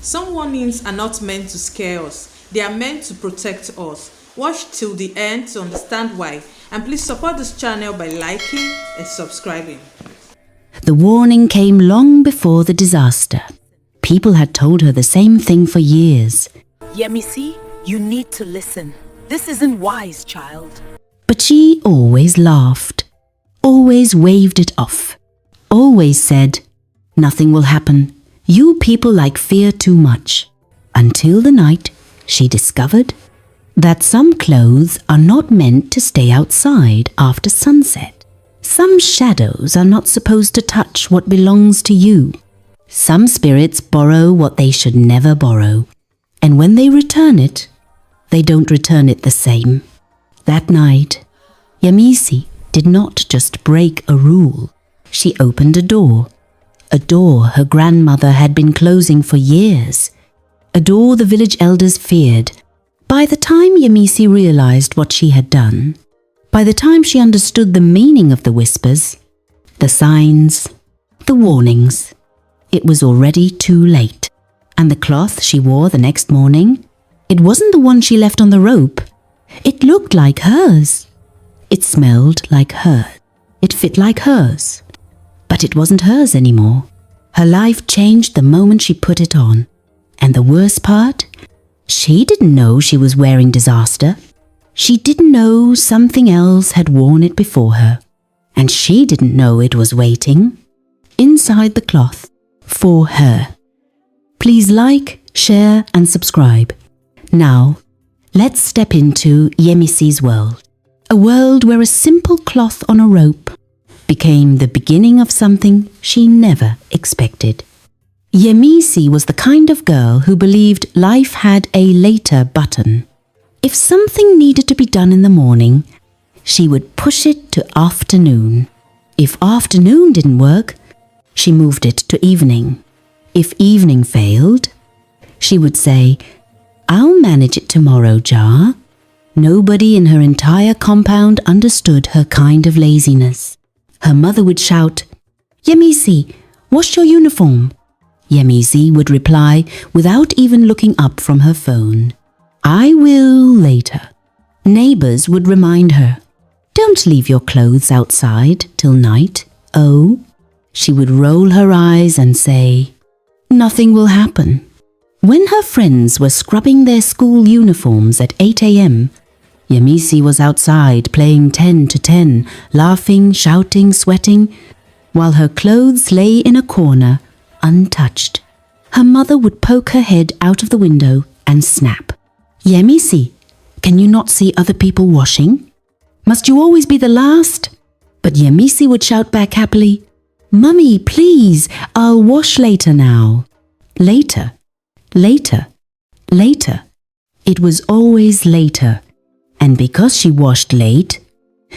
Some warnings are not meant to scare us, they are meant to protect us. Watch till the end to understand why, and please support this channel by liking and subscribing. The warning came long before the disaster. People had told her the same thing for years. Yemisi, you need to listen. This isn't wise, child. But she always laughed, always waved it off, always said, "Nothing will happen. You people like fear too much." Until the night she discovered that some clothes are not meant to stay outside after sunset. Some shadows are not supposed to touch what belongs to you. Some spirits borrow what they should never borrow, and when they return it, they don't return it the same. That night, Yemisi did not just break a rule. She opened a door her grandmother had been closing for years, a door the village elders feared. By the time Yemisi realized what she had done, by the time she understood the meaning of the whispers, the signs, the warnings, it was already too late. And the cloth she wore the next morning, it wasn't the one she left on the rope. It looked like hers. It smelled like hers. It fit like hers. But it wasn't hers anymore. Her life changed the moment she put it on. And the worst part? She didn't know she was wearing disaster. She didn't know something else had worn it before her. And she didn't know it was waiting inside the cloth for her. Please like, share and subscribe. Now, let's step into Yemisi's world. A world where a simple cloth on a rope became the beginning of something she never expected. Yemisi was the kind of girl who believed life had a later button. If something needed to be done in the morning, she would push it to afternoon. If afternoon didn't work, she moved it to evening. If evening failed, she would say, "I'll manage it tomorrow, Jar." Nobody in her entire compound understood her kind of laziness. Her mother would shout, "Yemisi, wash your uniform." Yemisi would reply without even looking up from her phone, "I will later." Neighbors would remind her, "Don't leave your clothes outside till night, oh." She would roll her eyes and say, "Nothing will happen." When her friends were scrubbing their school uniforms at 8 a.m., Yemisi was outside playing 10 to 10, laughing, shouting, sweating, while her clothes lay in a corner, untouched. Her mother would poke her head out of the window and snap, "Yemisi, can you not see other people washing? Must you always be the last?" But Yemisi would shout back happily, "Mummy, please, I'll wash later now." Later, later, later. It was always later. And because she washed late,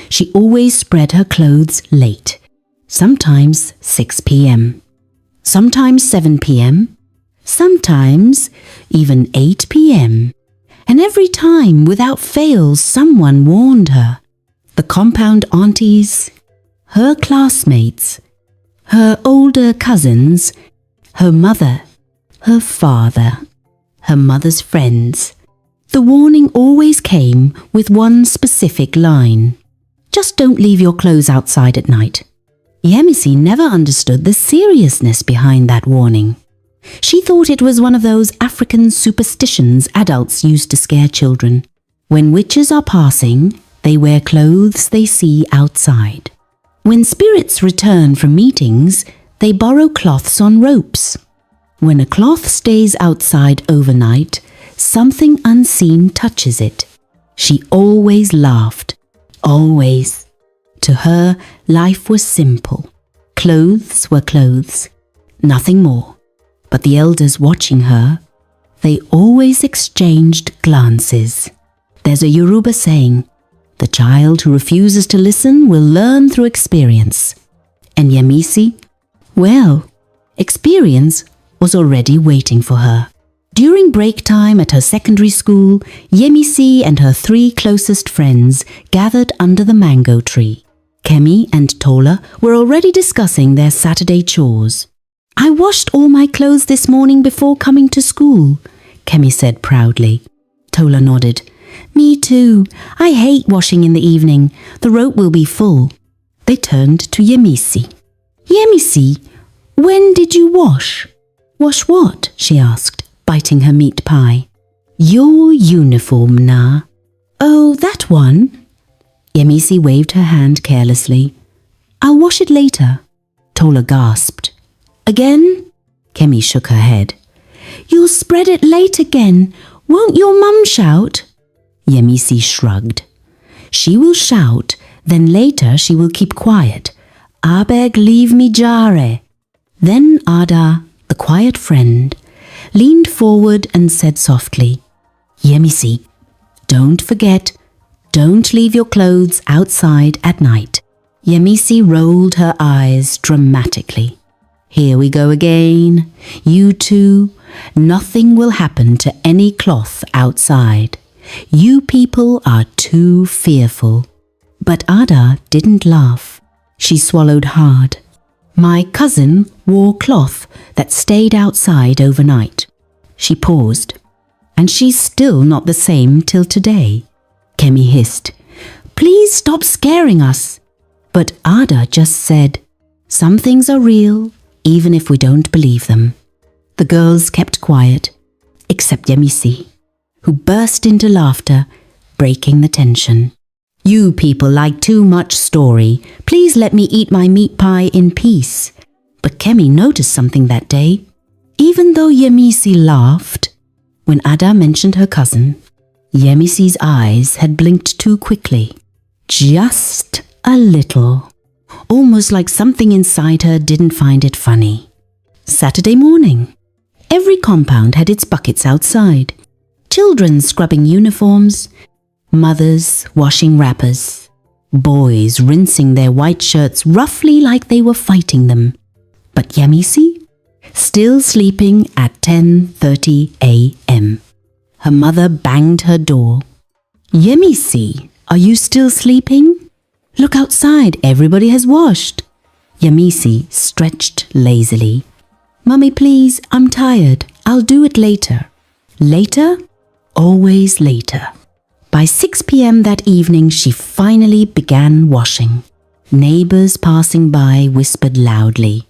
she always spread her clothes late. Sometimes 6 p.m., sometimes 7 p.m., sometimes even 8 p.m. And every time, without fail, someone warned her. The compound aunties, her classmates, her older cousins, her mother, her father, her mother's friends. The warning always came with one specific line: "Just don't leave your clothes outside at night." Yemisi never understood the seriousness behind that warning. She thought it was one of those African superstitions adults used to scare children. When witches are passing, they wear clothes they see outside. When spirits return from meetings, they borrow cloths on ropes. When a cloth stays outside overnight, something unseen touches it. She always laughed. Always. To her, life was simple. Clothes were clothes. Nothing more. But the elders watching her, they always exchanged glances. There's a Yoruba saying, "The child who refuses to listen will learn through experience." And Yemisi? Well, experience was already waiting for her. During break time at her secondary school, Yemisi and her 3 closest friends gathered under the mango tree. Kemi and Tola were already discussing their Saturday chores. I washed all my clothes this morning before coming to school, Kemi said proudly. Tola nodded. Me too. I hate washing in the evening. The rope will be full. They turned to Yemisi. Yemisi, when did you wash? Wash what? She asked, biting her meat pie. Your uniform, Na. Oh, that one? Yemisi waved her hand carelessly. I'll wash it later. Tola gasped. Again? Kemi shook her head. You'll spread it late again. Won't your mum shout? Yemisi shrugged. She will shout, then later she will keep quiet. I beg leave me jare. Then Ada, the quiet friend, leaned forward and said softly, Yemisi, don't forget, don't leave your clothes outside at night. Yemisi rolled her eyes dramatically. Here we go again. You two, nothing will happen to any cloth outside. You people are too fearful. But Ada didn't laugh. She swallowed hard. My cousin wore cloth that stayed outside overnight. She paused. And she's still not the same till today. Kemi hissed. Please stop scaring us. But Ada just said, some things are real, even if we don't believe them. The girls kept quiet, except Yemisi, who burst into laughter, breaking the tension. You people like too much story. Please let me eat my meat pie in peace. But Kemi noticed something that day. Even though Yemisi laughed, when Ada mentioned her cousin, Yemisi's eyes had blinked too quickly. Just a little. Almost like something inside her didn't find it funny. Saturday morning. Every compound had its buckets outside. Children scrubbing uniforms, mothers washing wrappers, boys rinsing their white shirts roughly like they were fighting them. But Yemisi, still sleeping at 10:30 a.m. Her mother banged her door. Yemisi, are you still sleeping? Look outside, everybody has washed. Yemisi stretched lazily. Mummy, please, I'm tired. I'll do it later. Later? Always later. By 6 p.m. that evening, she finally began washing. Neighbors passing by whispered loudly,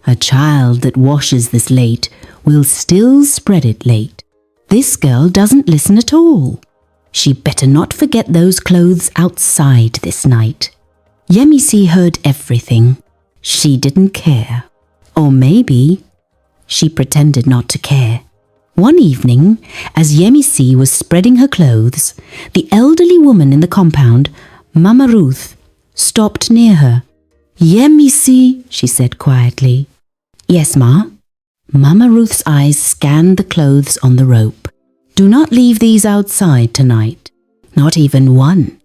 a child that washes this late will still spread it late. This girl doesn't listen at all. She better not forget those clothes outside this night. Yemisi heard everything. She didn't care. Or maybe she pretended not to care. One evening, as Yemisi was spreading her clothes, the elderly woman in the compound, Mama Ruth, stopped near her. Yemisi, she said quietly. Yes, Ma. Mama Ruth's eyes scanned the clothes on the rope. Do not leave these outside tonight. Not even one.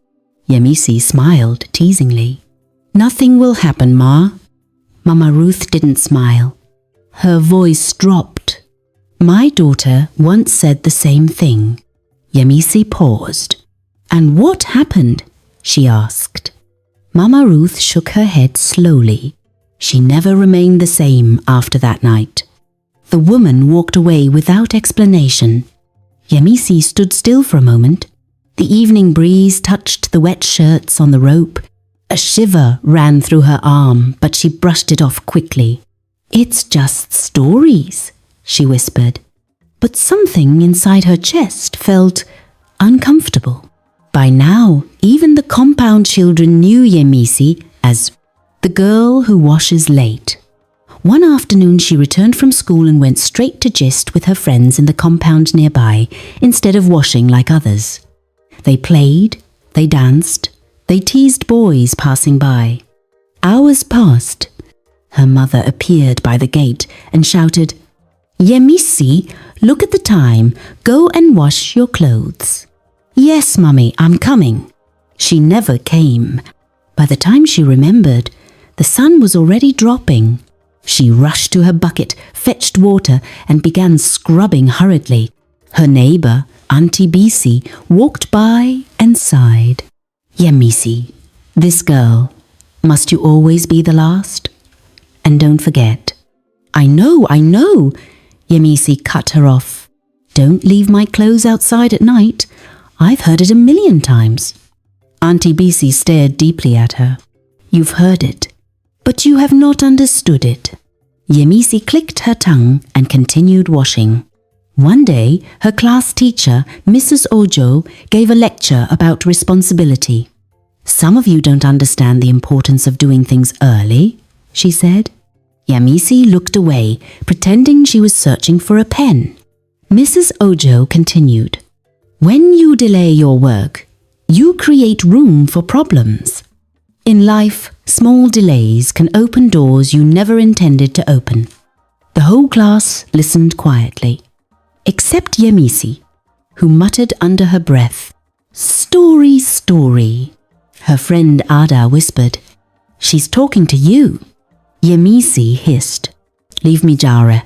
Yemisi smiled teasingly. Nothing will happen, Ma. Mama Ruth didn't smile. Her voice dropped. My daughter once said the same thing. Yemisi paused. And what happened? She asked. Mama Ruth shook her head slowly. She never remained the same after that night. The woman walked away without explanation. Yemisi stood still for a moment. The evening breeze touched the wet shirts on the rope. A shiver ran through her arm, but she brushed it off quickly. It's just stories, she whispered. But something inside her chest felt uncomfortable. By now, even the compound children knew Yemisi as the girl who washes late. One afternoon she returned from school and went straight to gist with her friends in the compound nearby instead of washing like others. They played, they danced, they teased boys passing by. Hours passed. Her mother appeared by the gate and shouted, Yemisi, look at the time. Go and wash your clothes. Yes, Mummy, I'm coming. She never came. By the time she remembered, the sun was already dropping. She rushed to her bucket, fetched water, and began scrubbing hurriedly. Her neighbor, Auntie Bisi, walked by and sighed. Yemisi, this girl, must you always be the last? And don't forget, I know, Yemisi cut her off. Don't leave my clothes outside at night. I've heard it 1,000,000 times. Auntie Bisi stared deeply at her. You've heard it, but you have not understood it. Yemisi clicked her tongue and continued washing. One day, her class teacher, Mrs. Ojo, gave a lecture about responsibility. Some of you don't understand the importance of doing things early, she said. Yemisi looked away, pretending she was searching for a pen. Mrs. Ojo continued, when you delay your work, you create room for problems. In life, small delays can open doors you never intended to open. The whole class listened quietly, except Yemisi, who muttered under her breath, Story, story. Her friend Ada whispered, She's talking to you. Yemisi hissed, Leave me, Jare.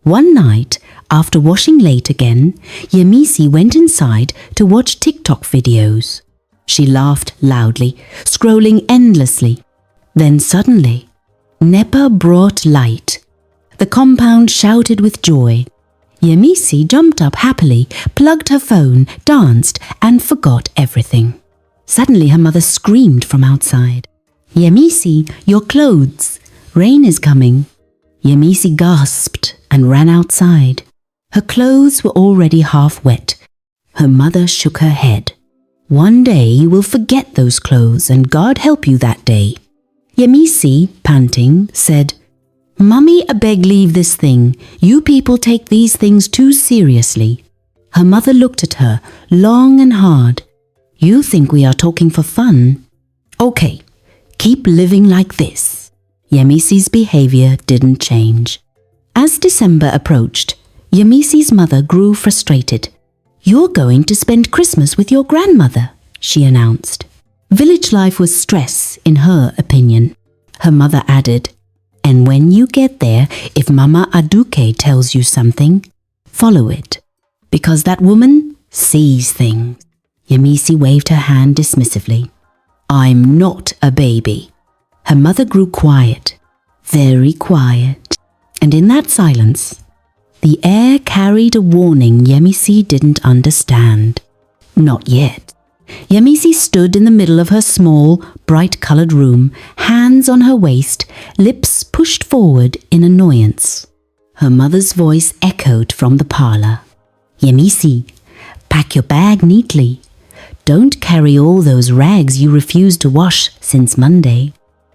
One night, after washing late again, Yemisi went inside to watch TikTok videos. She laughed loudly, scrolling endlessly. Then suddenly, Nepa brought light. The compound shouted with joy. Yemisi jumped up happily, plugged her phone, danced, and forgot everything. Suddenly her mother screamed from outside. Yemisi, your clothes. Rain is coming. Yemisi gasped and ran outside. Her clothes were already half wet. Her mother shook her head. One day you will forget those clothes and God help you that day. Yemisi, panting, said, Mummy, I beg leave this thing. You people take these things too seriously. Her mother looked at her, long and hard. You think we are talking for fun? Okay, keep living like this. Yemisi's behavior didn't change. As December approached, Yemisi's mother grew frustrated. You're going to spend Christmas with your grandmother, she announced. Village life was stress, in her opinion. Her mother added, and when you get there, if Mama Aduke tells you something, follow it, because that woman sees things. Yemisi waved her hand dismissively. I'm not a baby. Her mother grew quiet, very quiet, and in that silence, the air carried a warning Yemisi didn't understand. Not yet. Yemisi stood in the middle of her small, bright-coloured room, hands on her waist, lips pushed forward in annoyance. Her mother's voice echoed from the parlour. Yemisi, pack your bag neatly. Don't carry all those rags you refused to wash since Monday.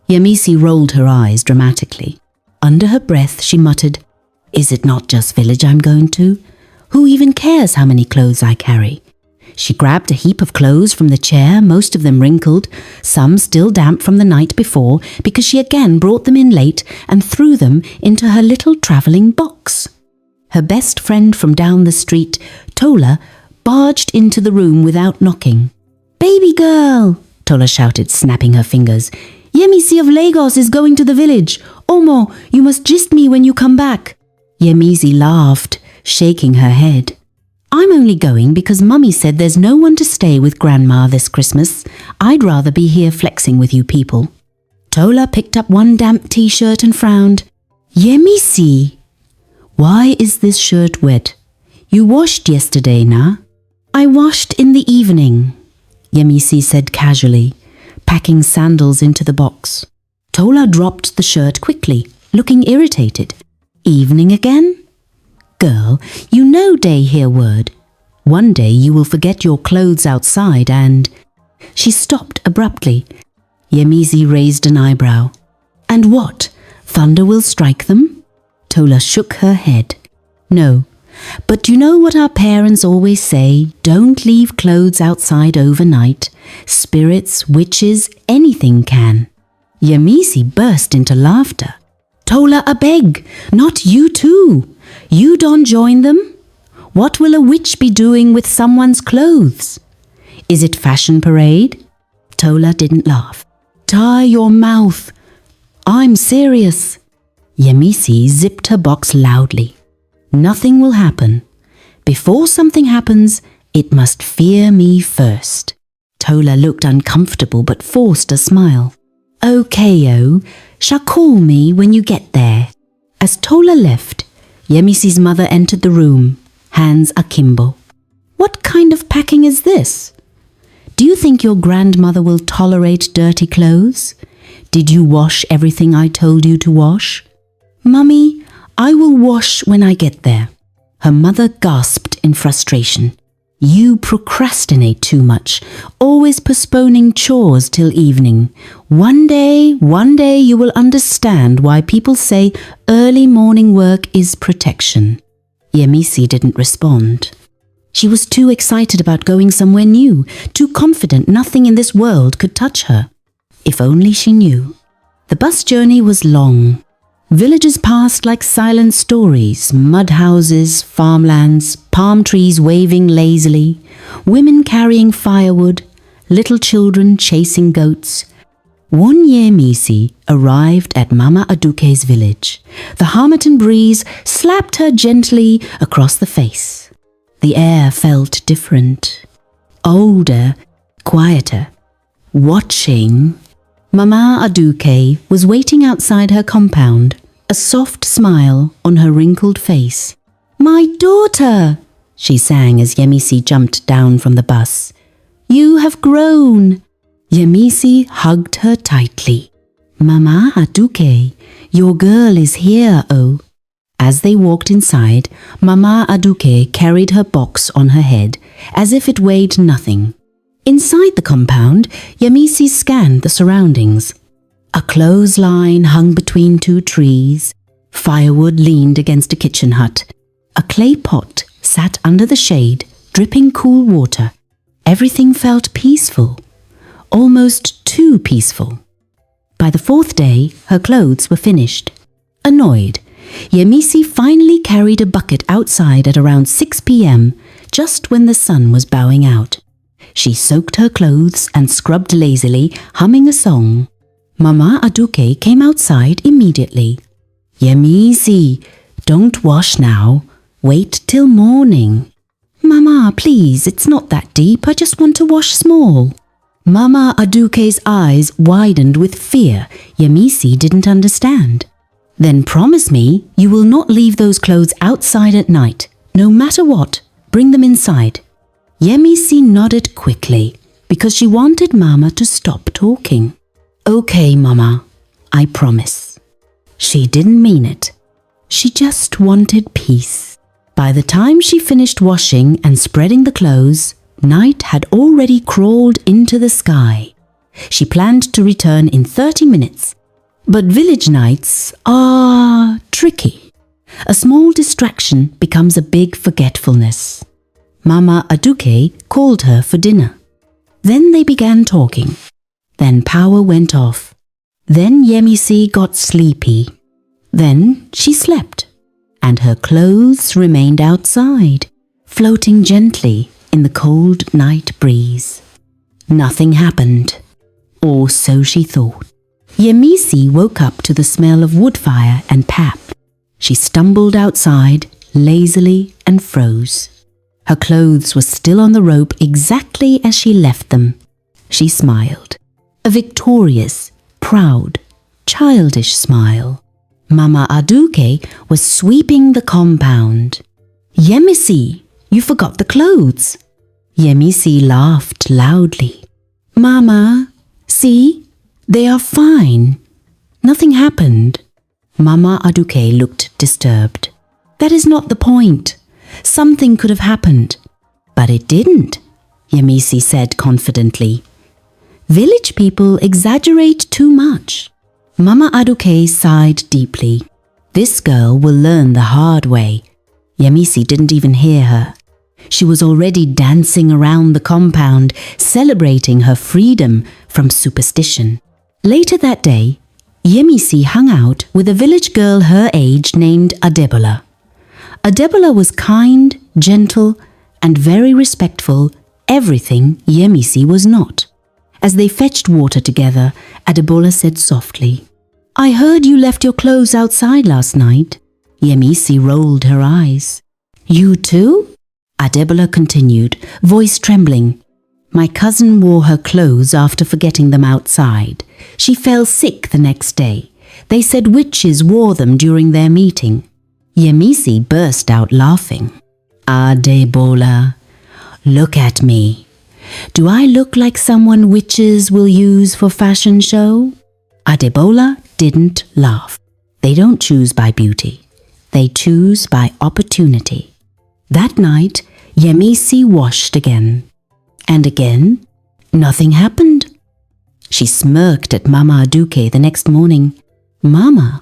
Yemisi rolled her eyes dramatically. Under her breath, she muttered, Is it not just village I'm going to? Who even cares how many clothes I carry? She grabbed a heap of clothes from the chair, most of them wrinkled, some still damp from the night before, because she again brought them in late and threw them into her little travelling box. Her best friend from down the street, Tola, barged into the room without knocking. Baby girl, Tola shouted, snapping her fingers. Yemisi of Lagos is going to the village. Omo, you must gist me when you come back. Yemisi laughed, shaking her head. I'm only going because Mummy said there's no one to stay with Grandma this Christmas. I'd rather be here flexing with you people. Tola picked up one damp t-shirt and frowned. Yemisi, why is this shirt wet? You washed yesterday, na? I washed in the evening, Yemisi said casually, packing sandals into the box. Tola dropped the shirt quickly, looking irritated. Evening again? Girl, you know day here word. One day you will forget your clothes outside and... She stopped abruptly. Yemisi raised an eyebrow. And what? Thunder will strike them? Tola shook her head. No, but you know what our parents always say? Don't leave clothes outside overnight. Spirits, witches, anything can. Yemisi burst into laughter. Tola, I beg, not you too. You don't join them? What will a witch be doing with someone's clothes? Is it fashion parade? Tola didn't laugh. Tie your mouth. I'm serious. Yemisi zipped her box loudly. Nothing will happen. Before something happens, it must fear me first. Tola looked uncomfortable but forced a smile. Okay, shall call me when you get there. As Tola left, Yemisi's mother entered the room, hands akimbo. What kind of packing is this? Do you think your grandmother will tolerate dirty clothes? Did you wash everything I told you to wash? Mummy, I will wash when I get there. Her mother gasped in frustration. You procrastinate too much, always postponing chores till evening. One day you will understand why people say early morning work is protection. Yemisi didn't respond. She was too excited about going somewhere new, too confident nothing in this world could touch her. If only she knew. The bus journey was long. Villages passed like silent stories, mud houses, farmlands, palm trees waving lazily, women carrying firewood, little children chasing goats. One Yemisi arrived at Mama Aduke's village. The Harmattan breeze slapped her gently across the face. The air felt different, older, quieter. Watching, Mama Aduke was waiting outside her compound, a soft smile on her wrinkled face. My daughter, she sang as Yemisi jumped down from the bus. You have grown. Yemisi hugged her tightly. Mama Aduke, your girl is here, oh. As they walked inside, Mama Aduke carried her box on her head, as if it weighed nothing. Inside the compound, Yemisi scanned the surroundings. A clothesline hung between two trees. Firewood leaned against a kitchen hut. A clay pot sat under the shade, dripping cool water. Everything felt peaceful, almost too peaceful. By the fourth day, her clothes were finished. Annoyed, Yemisi finally carried a bucket outside at around 6 p.m., just when the sun was bowing out. She soaked her clothes and scrubbed lazily, humming a song. Mama Aduke came outside immediately. Yemisi, don't wash now. Wait till morning. Mama, please, it's not that deep. I just want to wash small. Mama Aduke's eyes widened with fear. Yemisi didn't understand. Then promise me you will not leave those clothes outside at night. No matter what, bring them inside. Yemisi nodded quickly because she wanted Mama to stop talking. Okay, Mama, I promise. She didn't mean it. She just wanted peace. By the time she finished washing and spreading the clothes, night had already crawled into the sky. She planned to return in 30 minutes. But village nights are tricky. A small distraction becomes a big forgetfulness. Mama Aduke called her for dinner. Then they began talking. Then power went off. Then Yemisi got sleepy. Then she slept, and her clothes remained outside, floating gently in the cold night breeze. Nothing happened, or so she thought. Yemisi woke up to the smell of wood fire and pap. She stumbled outside, lazily, and froze. Her clothes were still on the rope exactly as she left them. She smiled. A victorious, proud, childish smile. Mama Aduke was sweeping the compound. Yemisi, you forgot the clothes. Yemisi laughed loudly. Mama, see? They are fine. Nothing happened. Mama Aduke looked disturbed. That is not the point. Something could have happened. But it didn't, Yemisi said confidently. Village people exaggerate too much. Mama Aduke sighed deeply. This girl will learn the hard way. Yemisi didn't even hear her. She was already dancing around the compound, celebrating her freedom from superstition. Later that day, Yemisi hung out with a village girl her age named Adebola. Adebola was kind, gentle, and very respectful, everything Yemisi was not. As they fetched water together, Adebola said softly, I heard you left your clothes outside last night. Yemisi rolled her eyes. You too? Adebola continued, voice trembling. My cousin wore her clothes after forgetting them outside. She fell sick the next day. They said witches wore them during their meeting. Yemisi burst out laughing. Adebola, look at me. Do I look like someone witches will use for fashion show? Adebola didn't laugh. They don't choose by beauty. They choose by opportunity. That night, Yemisi washed again. And again, nothing happened. She smirked at Mama Aduke the next morning. Mama,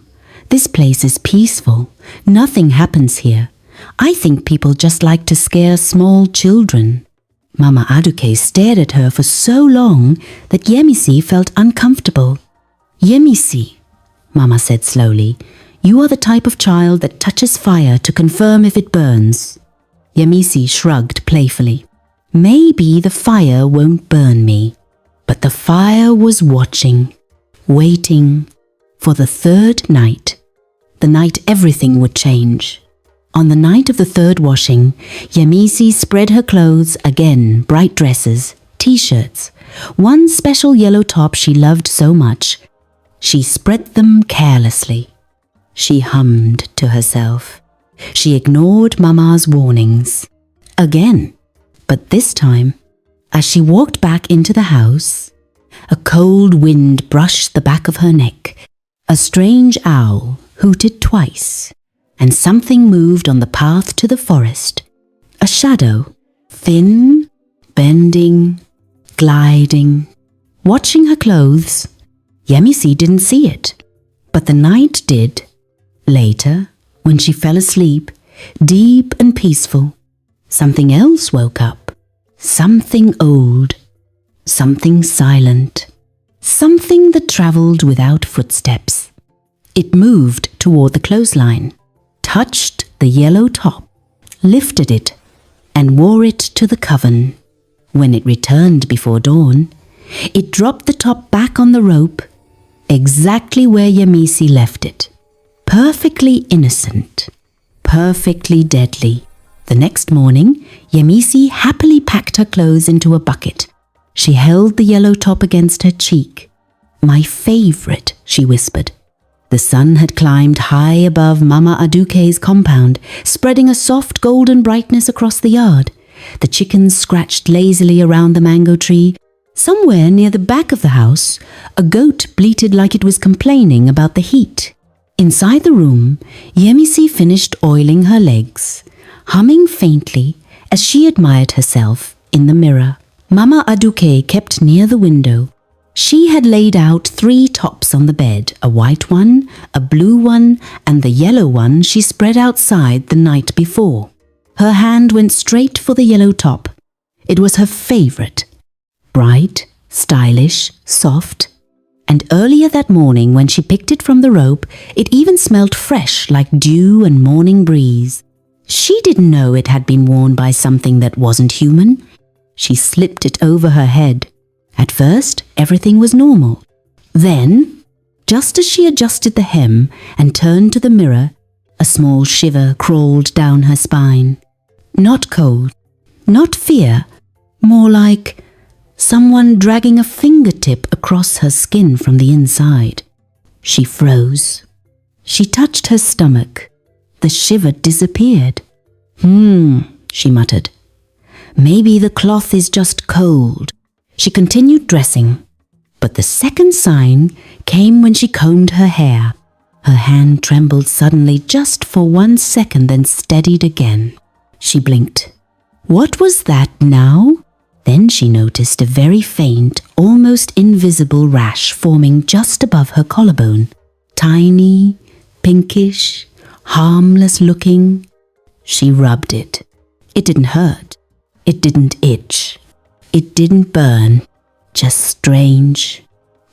this place is peaceful. Nothing happens here. I think people just like to scare small children. Mama Aduke stared at her for so long that Yemisi felt uncomfortable. Yemisi, Mama said slowly, you are the type of child that touches fire to confirm if it burns. Yemisi shrugged playfully. Maybe the fire won't burn me. But the fire was watching, waiting for the third night, the night everything would change. On the night of the third washing, Yemisi spread her clothes again, bright dresses, t-shirts, one special yellow top she loved so much. She spread them carelessly. She hummed to herself. She ignored Mama's warnings. Again, but this time, as she walked back into the house, a cold wind brushed the back of her neck. A strange owl hooted twice, and something moved on the path to the forest. A shadow, thin, bending, gliding. Watching her clothes, Yemisi didn't see it, but the night did. Later, when she fell asleep, deep and peaceful, something else woke up. Something old, something silent, something that travelled without footsteps. It moved toward the clothesline, touched the yellow top, lifted it, and wore it to the coven. When it returned before dawn, it dropped the top back on the rope, exactly where Yemisi left it. Perfectly innocent, perfectly deadly. The next morning, Yemisi happily packed her clothes into a bucket. She held the yellow top against her cheek. My favorite, she whispered. The sun had climbed high above Mama Aduke's compound, spreading a soft golden brightness across the yard. The chickens scratched lazily around the mango tree. Somewhere near the back of the house, a goat bleated like it was complaining about the heat. Inside the room, Yemisi finished oiling her legs, humming faintly as she admired herself in the mirror. Mama Aduke kept near the window. She had laid out 3 tops on the bed, a white one, a blue one, and the yellow one she spread outside the night before. Her hand went straight for the yellow top. It was her favorite. Bright, stylish, soft. And earlier that morning when she picked it from the rope, it even smelled fresh like dew and morning breeze. She didn't know it had been worn by something that wasn't human. She slipped it over her head. At first, everything was normal. Then, just as she adjusted the hem and turned to the mirror, a small shiver crawled down her spine. Not cold, not fear, more like someone dragging a fingertip across her skin from the inside. She froze. She touched her stomach. The shiver disappeared. She muttered. Maybe the cloth is just cold. She continued dressing. But the second sign came when she combed her hair. Her hand trembled suddenly just for 1 second, then steadied again. She blinked. What was that now? Then she noticed a very faint, almost invisible rash forming just above her collarbone. Tiny, pinkish, harmless looking. She rubbed it. It didn't hurt. It didn't itch. It didn't burn. Just strange.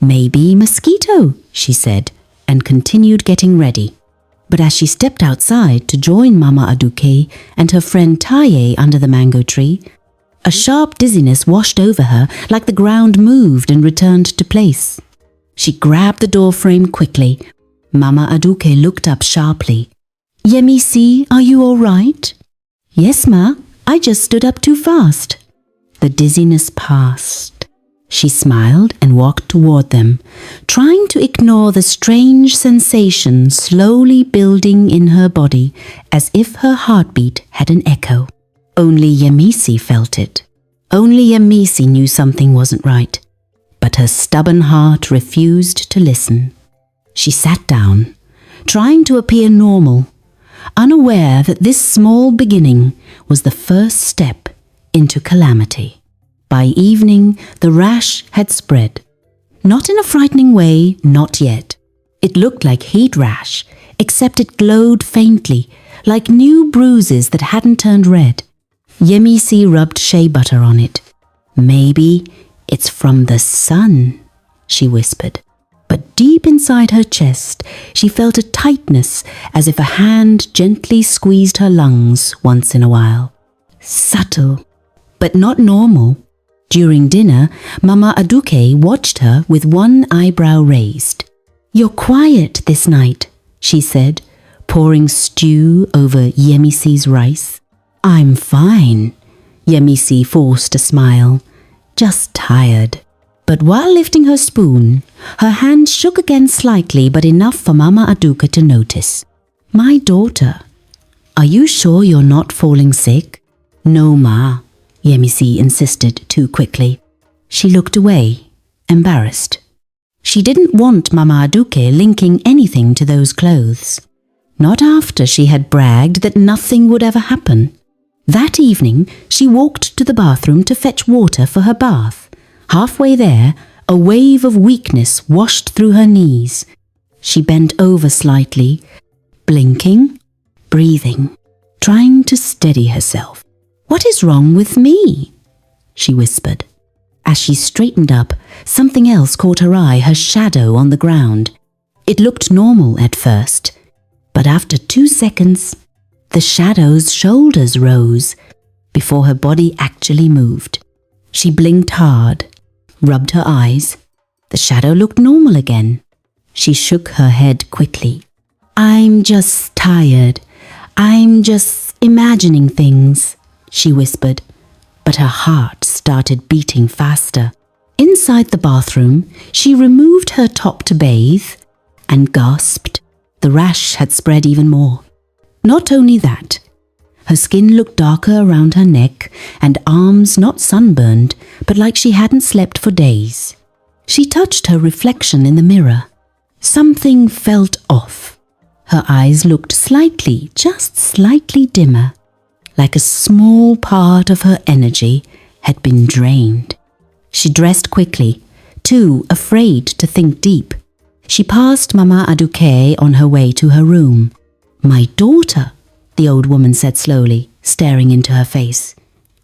Maybe mosquito, she said, and continued getting ready. But as she stepped outside to join Mama Aduke and her friend Taye under the mango tree, a sharp dizziness washed over her like the ground moved and returned to place. She grabbed the door frame quickly. Mama Aduke looked up sharply. Yemisi, are you all right? Yes, Ma. I just stood up too fast. The dizziness passed. She smiled and walked toward them, trying to ignore the strange sensation slowly building in her body as if her heartbeat had an echo. Only Yemisi felt it. Only Yemisi knew something wasn't right. But her stubborn heart refused to listen. She sat down, trying to appear normal, unaware that this small beginning was the first step into calamity. By evening, the rash had spread. Not in a frightening way, not yet. It looked like heat rash, except it glowed faintly, like new bruises that hadn't turned red. Yemisi rubbed shea butter on it. Maybe it's from the sun, she whispered. But deep inside her chest, she felt a tightness as if a hand gently squeezed her lungs once in a while. Subtle, but not normal. During dinner, Mama Aduke watched her with one eyebrow raised. "You're quiet this night," she said, pouring stew over Yemisi's rice. "I'm fine," Yemisi forced a smile. "Just tired." But while lifting her spoon, her hand shook again slightly, but enough for Mama Aduke to notice. "My daughter, are you sure you're not falling sick?" "No, Ma," Yemisi insisted too quickly. She looked away, embarrassed. She didn't want Mama Aduke linking anything to those clothes. Not after she had bragged that nothing would ever happen. That evening, she walked to the bathroom to fetch water for her bath. Halfway there, a wave of weakness washed through her knees. She bent over slightly, blinking, breathing, trying to steady herself. "What is wrong with me?" she whispered. As she straightened up, something else caught her eye, her shadow on the ground. It looked normal at first, but after 2 seconds, the shadow's shoulders rose before her body actually moved. She blinked hard, rubbed her eyes. The shadow looked normal again. She shook her head quickly. "I'm just tired. I'm just imagining things," she whispered, but her heart started beating faster. Inside the bathroom, she removed her top to bathe and gasped. The rash had spread even more. Not only that, her skin looked darker around her neck and arms, not sunburned, but like she hadn't slept for days. She touched her reflection in the mirror. Something felt off. Her eyes looked slightly, just slightly dimmer, like a small part of her energy had been drained. She dressed quickly, too afraid to think deep. She passed Mama Aduke on her way to her room. "My daughter," the old woman said slowly, staring into her face.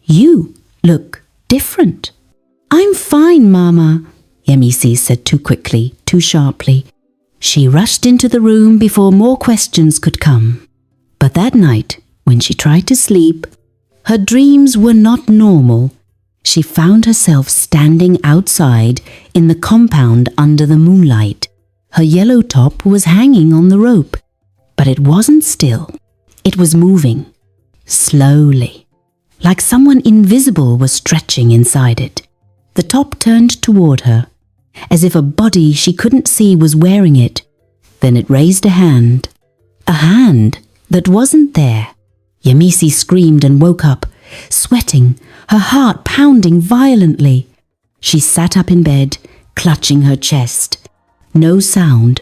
"You look different." "I'm fine, Mama," Yemisi said too quickly, too sharply. She rushed into the room before more questions could come. But that night, when she tried to sleep, her dreams were not normal. She found herself standing outside in the compound under the moonlight. Her yellow top was hanging on the rope, but it wasn't still. It was moving, slowly, like someone invisible was stretching inside it. The top turned toward her, as if a body she couldn't see was wearing it. Then it raised a hand that wasn't there. Yemisi screamed and woke up, sweating, her heart pounding violently. She sat up in bed, clutching her chest. No sound,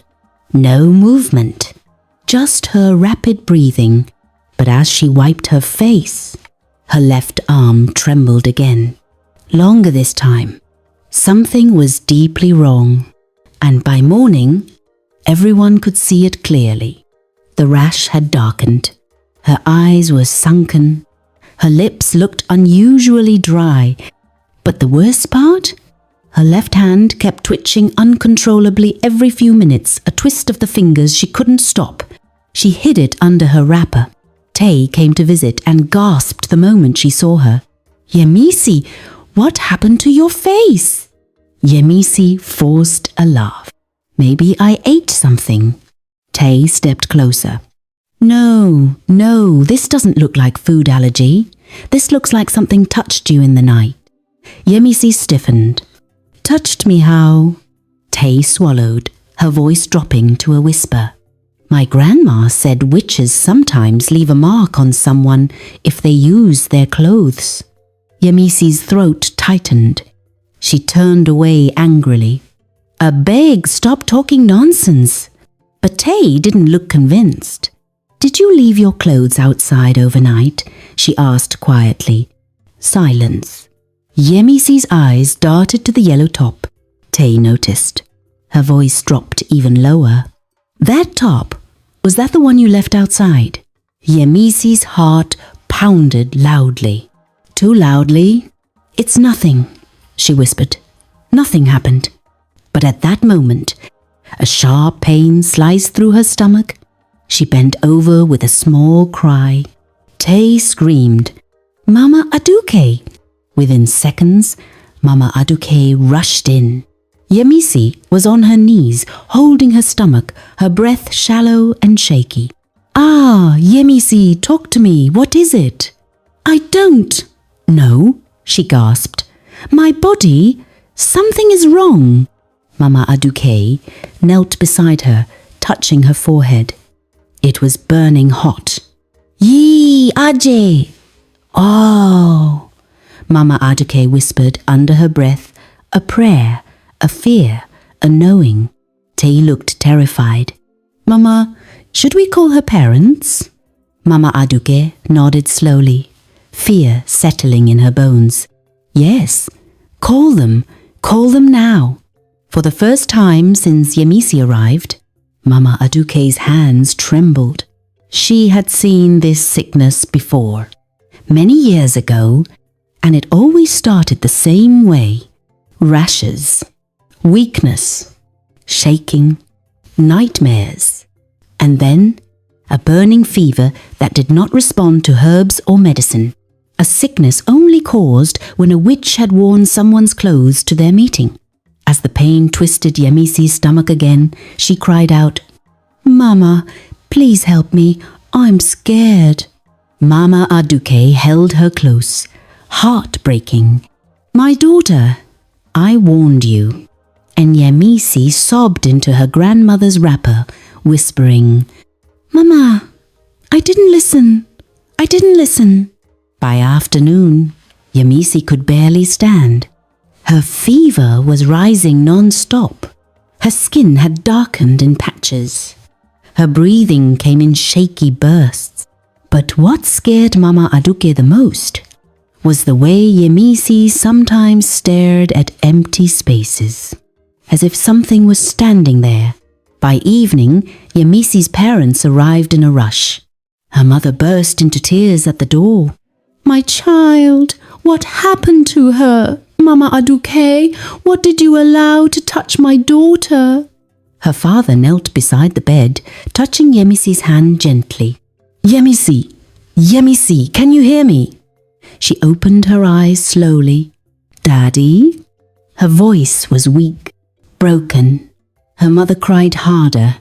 no movement, just her rapid breathing. But as she wiped her face, her left arm trembled again. Longer this time. Something was deeply wrong, and by morning, everyone could see it clearly. The rash had darkened. Her eyes were sunken. Her lips looked unusually dry. But the worst part? Her left hand kept twitching uncontrollably every few minutes, a twist of the fingers she couldn't stop. She hid it under her wrapper. Tay came to visit and gasped the moment she saw her. "Yemisi, what happened to your face?" Yemisi forced a laugh. "Maybe I ate something." Tay stepped closer. No, this doesn't look like food allergy. This looks like something touched you in the night." Yemisi stiffened. touched me how. Tay swallowed, her voice dropping to a whisper. My grandma said witches sometimes leave a mark on someone if they use their clothes. Yemisi's throat tightened. She turned away angrily. Beg, stop talking nonsense. But Tay didn't look convinced. Did you leave your clothes outside overnight? She asked quietly. Silence. Yemisi's eyes darted to the yellow top. Tay noticed. Her voice dropped even lower. That top, was that the one you left outside? Yemisi's heart pounded loudly. Too loudly? It's nothing, she whispered. Nothing happened. But at that moment, a sharp pain sliced through her stomach. She bent over with a small cry. Tay screamed, Mama Aduke! Within seconds, Mama Aduke rushed in. Yemisi was on her knees, holding her stomach, her breath shallow and shaky. Ah, Yemisi, talk to me. What is it? I don't. No, she gasped. My body, something is wrong. Mama Aduke knelt beside her, touching her forehead. It was burning hot. Yee, Ajay! Oh! Mama Aduke whispered under her breath, a prayer, a fear, a knowing. Tay looked terrified. Mama, should we call her parents? Mama Aduke nodded slowly, fear settling in her bones. Yes, call them now. For the first time since Yemisi arrived, Mama Aduke's hands trembled. She had seen this sickness before, many years ago, and it always started the same way. Rashes, weakness, shaking, nightmares, and then a burning fever that did not respond to herbs or medicine. A sickness only caused when a witch had worn someone's clothes to their meeting. As the pain twisted Yemisi's stomach again, she cried out, Mama, please help me. I'm scared. Mama Aduke held her close, heartbreaking. My daughter, I warned you. And Yemisi sobbed into her grandmother's wrapper, whispering, Mama, I didn't listen. By afternoon, Yemisi could barely stand. Her fever was rising non-stop. Her skin had darkened in patches. Her breathing came in shaky bursts. But what scared Mama Aduke the most was the way Yemisi sometimes stared at empty spaces, as if something was standing there. By evening, Yemisi's parents arrived in a rush. Her mother burst into tears at the door. My child, what happened to her? Mama Aduke, what did you allow to touch my daughter? Her father knelt beside the bed, touching Yemisi's hand gently. Yemisi, can you hear me? She opened her eyes slowly. Daddy? Her voice was weak, broken. Her mother cried harder.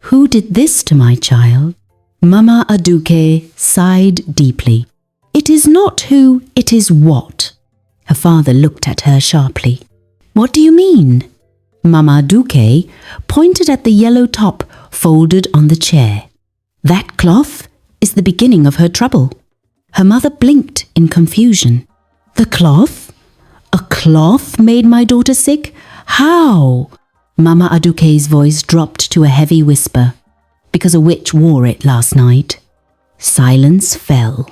Who did this to my child? Mama Aduke sighed deeply. It is not who, it is what. Her father looked at her sharply. What do you mean? Mama Aduke pointed at the yellow top folded on the chair. That cloth is the beginning of her trouble. Her mother blinked in confusion. The cloth? A cloth made my daughter sick? How? Mama Aduke's voice dropped to a heavy whisper. Because a witch wore it last night. Silence fell.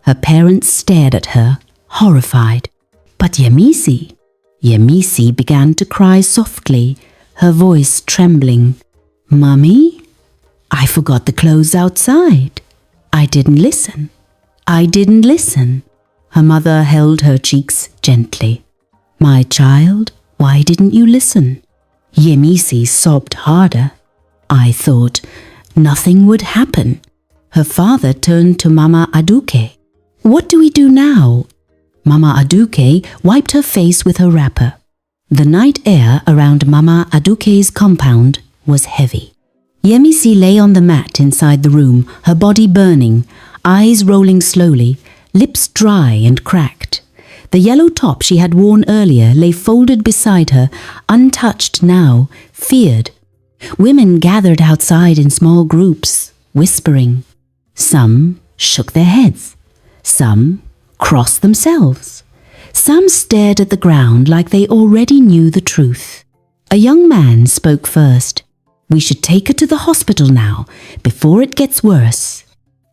Her parents stared at her, horrified. But Yemisi began to cry softly, her voice trembling. Mummy, I forgot the clothes outside. I didn't listen. Her mother held her cheeks gently. My child, why didn't you listen? Yemisi sobbed harder. I thought nothing would happen. Her father turned to Mama Aduke. What do we do now? Mama Aduke wiped her face with her wrapper. The night air around Mama Aduke's compound was heavy. Yemisi lay on the mat inside the room, her body burning, eyes rolling slowly, lips dry and cracked. The yellow top she had worn earlier lay folded beside her, untouched now, feared. Women gathered outside in small groups, whispering. Some shook their heads. Some crossed themselves. Some stared at the ground like they already knew the truth. A young man spoke first. We should take her to the hospital now, before it gets worse.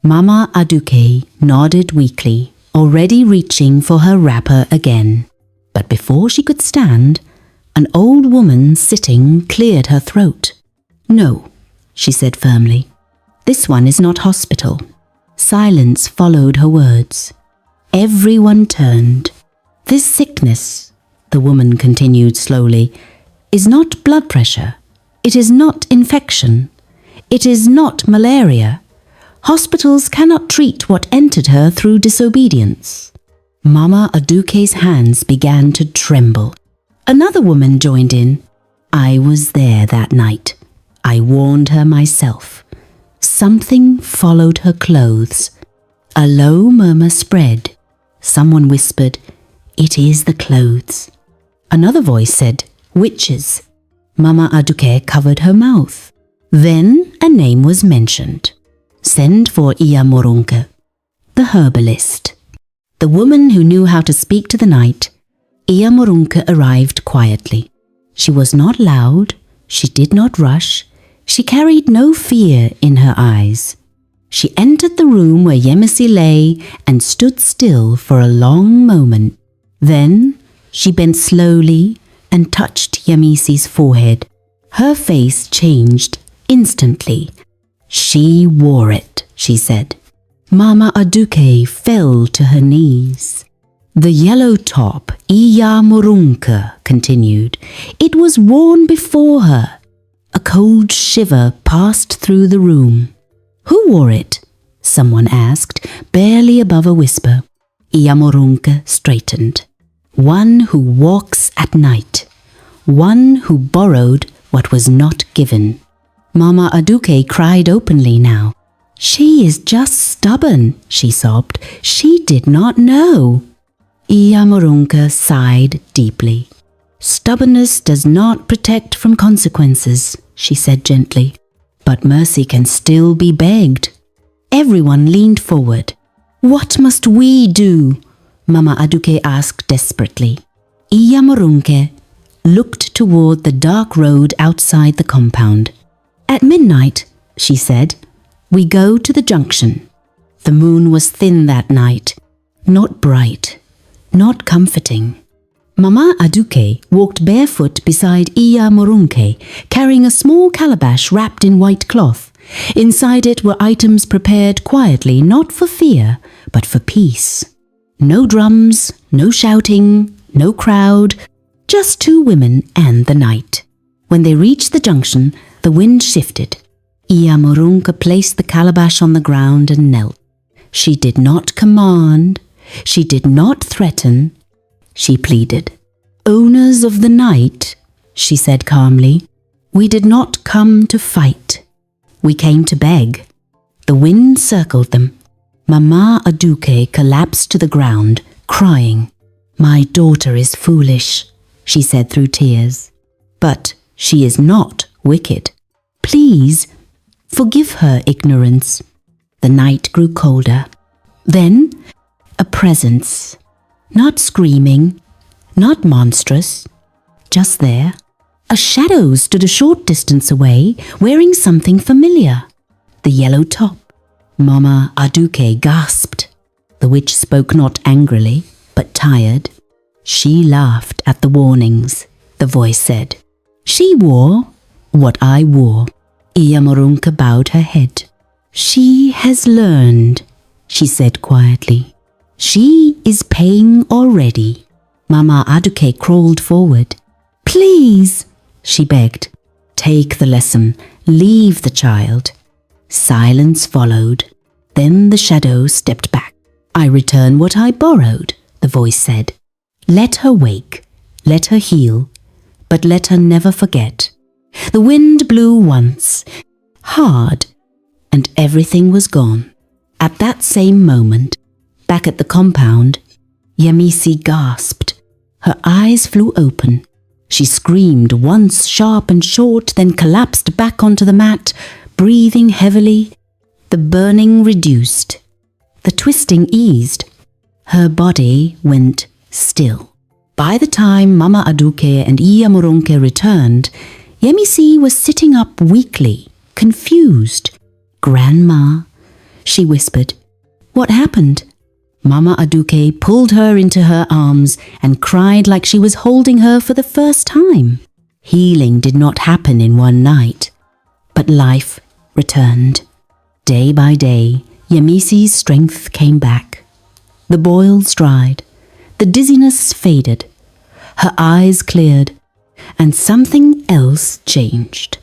Mama Aduke nodded weakly, already reaching for her wrapper again. But before she could stand, an old woman sitting cleared her throat. No, she said firmly. This one is not hospital. Silence followed her words. Everyone turned. This sickness, the woman continued slowly, is not blood pressure. It is not infection. It is not malaria. Hospitals cannot treat what entered her through disobedience. Mama Aduke's hands began to tremble. Another woman joined in. I was there that night. I warned her myself. Something followed her clothes. A low murmur spread. Someone whispered, "It is the clothes." Another voice said, "Witches." Mama Aduke covered her mouth. Then a name was mentioned. Send for Iyamurunke, the herbalist. The woman who knew how to speak to the night. Iyamurunke arrived quietly. She was not loud. She did not rush. She carried no fear in her eyes. She entered the room where Yemisi lay and stood still for a long moment. Then she bent slowly and touched Yemisi's forehead. Her face changed instantly. She wore it, she said. Mama Aduke fell to her knees. The yellow top, Iyamurunke, continued. It was worn before her. A cold shiver passed through the room. Who wore it? Someone asked, barely above a whisper. Iyamurunke straightened. One who walks at night. One who borrowed what was not given. Mama Aduke cried openly now. She is just stubborn, she sobbed. She did not know. Iyamurunke sighed deeply. Stubbornness does not protect from consequences, she said gently. But mercy can still be begged. Everyone leaned forward. What must we do? Mama Aduke asked desperately. Iyamurunke looked toward the dark road outside the compound. At midnight, she said, we go to the junction. The moon was thin that night, not bright, not comforting. Mama Aduke walked barefoot beside Iyamurunke, carrying a small calabash wrapped in white cloth. Inside it were items prepared quietly, not for fear, but for peace. No drums, no shouting, no crowd, just two women and the night. When they reached the junction, the wind shifted. Iyamurunke placed the calabash on the ground and knelt. She did not command. She did not threaten. She pleaded. Owners of the night, she said calmly, we did not come to fight. We came to beg. The wind circled them. Mama Aduke collapsed to the ground, crying. My daughter is foolish, she said through tears. But she is not wicked. Please, forgive her ignorance. The night grew colder. Then, a presence. Not screaming, not monstrous. Just there. A shadow stood a short distance away, wearing something familiar. The yellow top. Mama Aduke gasped. The witch spoke not angrily, but tired. She laughed at the warnings, the voice said. She wore what I wore. Iyamurunke bowed her head. She has learned, she said quietly. She is paying already. Mama Aduke crawled forward. Please, she begged. Take the lesson. Leave the child. Silence followed. Then the shadow stepped back. I return what I borrowed, the voice said. Let her wake. Let her heal. But let her never forget. The wind blew once, hard, and everything was gone. At that same moment, back at the compound, Yemisi gasped. Her eyes flew open. She screamed once sharp and short, then collapsed back onto the mat, breathing heavily. The burning reduced. The twisting eased. Her body went still. By the time Mama Aduke and Iya Moronke returned, Yemisi was sitting up weakly, confused. "Grandma," she whispered. "What happened?" Mama Aduke pulled her into her arms and cried like she was holding her for the first time. Healing did not happen in one night, but life returned. Day by day, Yemisi's strength came back. The boils dried, the dizziness faded, her eyes cleared, and something else changed.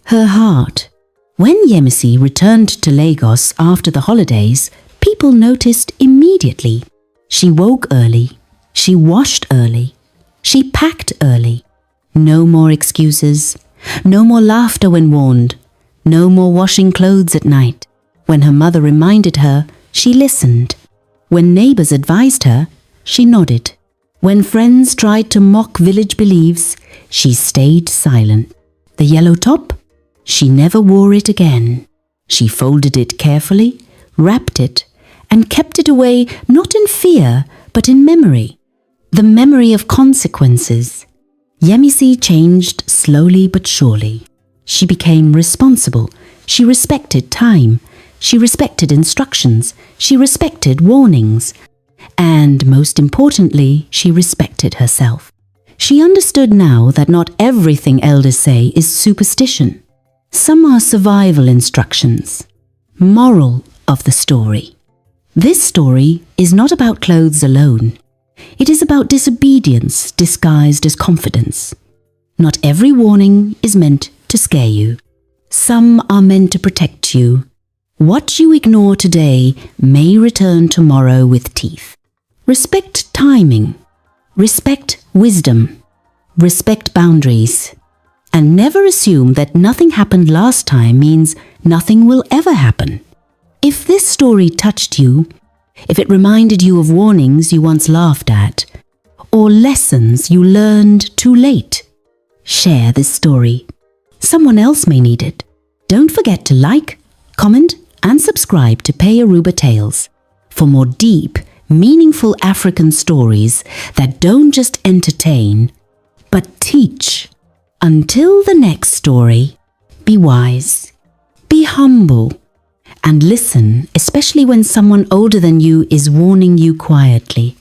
Her heart. When Yemisi returned to Lagos after the holidays, people noticed immediately. She woke early. She washed early. She packed early. No more excuses. No more laughter when warned. No more washing clothes at night. When her mother reminded her, she listened. When neighbors advised her, she nodded. When friends tried to mock village beliefs, she stayed silent. The yellow top? She never wore it again. She folded it carefully, wrapped it, and kept it away not in fear, but in memory. The memory of consequences. Yemisi changed slowly but surely. She became responsible. She respected time. She respected instructions. She respected warnings. And most importantly, she respected herself. She understood now that not everything elders say is superstition. Some are survival instructions. Moral of the story. This story is not about clothes alone. It is about disobedience disguised as confidence. Not every warning is meant to scare you. Some are meant to protect you. What you ignore today may return tomorrow with teeth. Respect timing. Respect wisdom. Respect boundaries. And never assume that nothing happened last time means nothing will ever happen. If this story touched you, if it reminded you of warnings you once laughed at, or lessons you learned too late, share this story. Someone else may need it. Don't forget to like, comment, and subscribe to Pay Aruba Tales for more deep, meaningful African stories that don't just entertain, but teach. Until the next story, be wise, be humble, and listen, especially when someone older than you is warning you quietly.